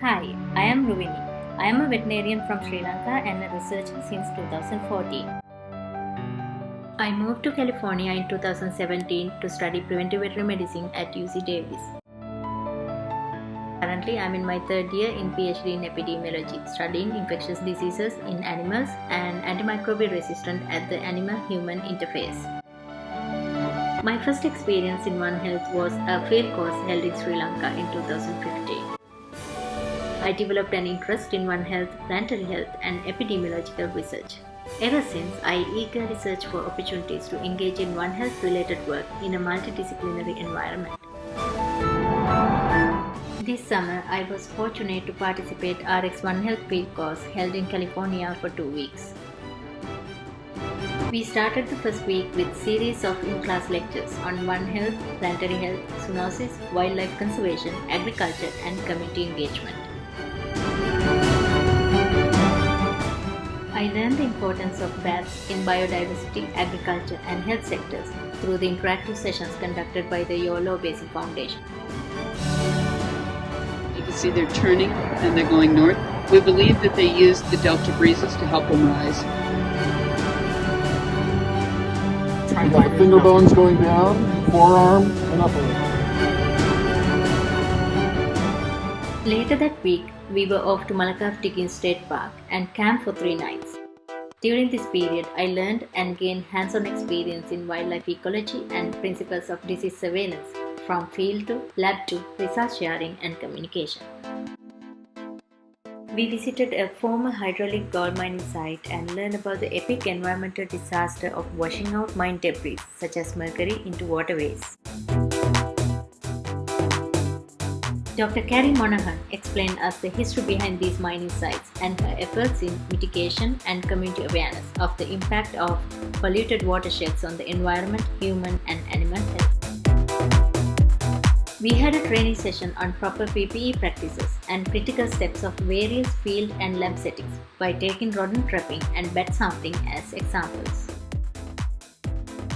Hi, I am Ruvini. I am a veterinarian from Sri Lanka and a researcher since 2014. I moved to California in 2017 to study preventive veterinary medicine at UC Davis. Currently, I am in my third year in PhD in epidemiology, studying infectious diseases in animals and antimicrobial resistance at the animal-human interface. My first experience in One Health was a field course held in Sri Lanka in 2015. I developed an interest in One Health, planetary health, and epidemiological research. Ever since, I eagerly search for opportunities to engage in One Health related work in a multidisciplinary environment. This summer, I was fortunate to participate RX One Health field course held in California for 2 weeks. We started the first week with a series of in-class lectures on One Health, planetary health, zoonosis, wildlife conservation, agriculture, and community engagement. I learned the importance of bats in biodiversity, agriculture, and health sectors through the interactive sessions conducted by the YOLO Basin Foundation. You can see they're turning and they're going north. We believe that they used the delta breezes to help them rise. Finger bones going down, forearm, and upper. Later that week, we were off to Malakaf Diggins State Park and camped for 3 nights. During this period, I learned and gained hands-on experience in wildlife ecology and principles of disease surveillance, from field to lab to research sharing and communication. We visited a former hydraulic gold mining site and learned about the epic environmental disaster of washing out mine debris such as mercury into waterways. Dr. Carrie Monaghan explained us the history behind these mining sites and her efforts in mitigation and community awareness of the impact of polluted watersheds on the environment, human and animal health. We had a training session on proper PPE practices and critical steps of various field and lab settings by taking rodent trapping and bat sampling as examples.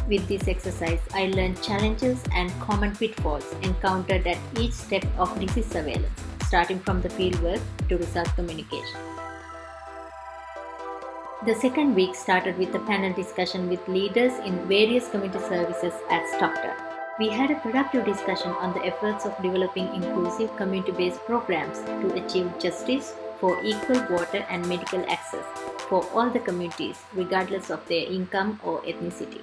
With this exercise, I learned challenges and common pitfalls encountered at each step of disease surveillance, starting from the fieldwork to result communication. The second week started with a panel discussion with leaders in various community services at Stockton. We had a productive discussion on the efforts of developing inclusive community-based programs to achieve justice for equal water and medical access for all the communities, regardless of their income or ethnicity.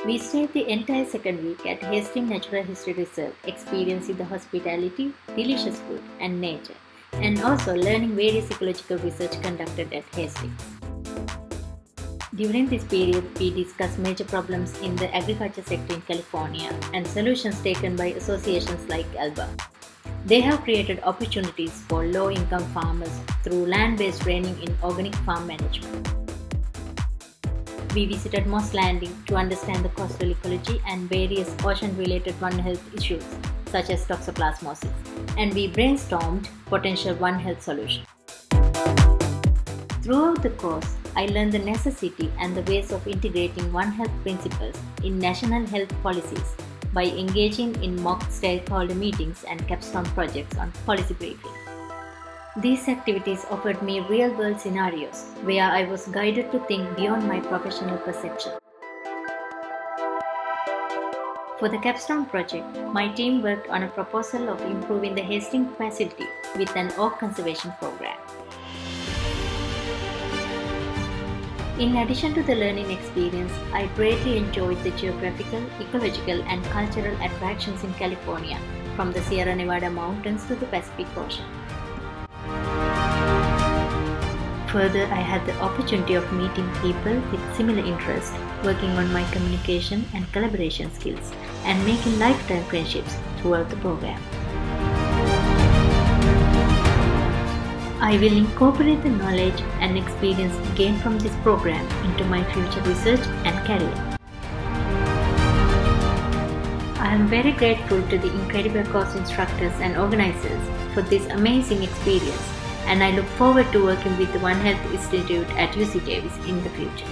We stayed the entire second week at Hastings Natural History Reserve, experiencing the hospitality, delicious food, and nature, and also learning various ecological research conducted at Hastings. During this period, we discussed major problems in the agriculture sector in California and solutions taken by associations like ALBA. They have created opportunities for low-income farmers through land-based training in organic farm management. We visited Moss Landing to understand the coastal ecology and various ocean-related One Health issues, such as toxoplasmosis, and we brainstormed potential One Health solutions. Throughout the course, I learned the necessity and the ways of integrating One Health principles in national health policies by engaging in mock stakeholder meetings and capstone projects on policy briefing. These activities offered me real-world scenarios where I was guided to think beyond my professional perception. For the capstone project, my team worked on a proposal of improving the Hastings facility with an oak conservation program. In addition to the learning experience, I greatly enjoyed the geographical, ecological, and cultural attractions in California, from the Sierra Nevada mountains to the Pacific Ocean. Further, I had the opportunity of meeting people with similar interests, working on my communication and collaboration skills, and making lifetime friendships throughout the program. I will incorporate the knowledge and experience gained from this program into my future research and career. I am very grateful to the incredible course instructors and organizers for this amazing experience, and I look forward to working with the One Health Institute at UC Davis in the future.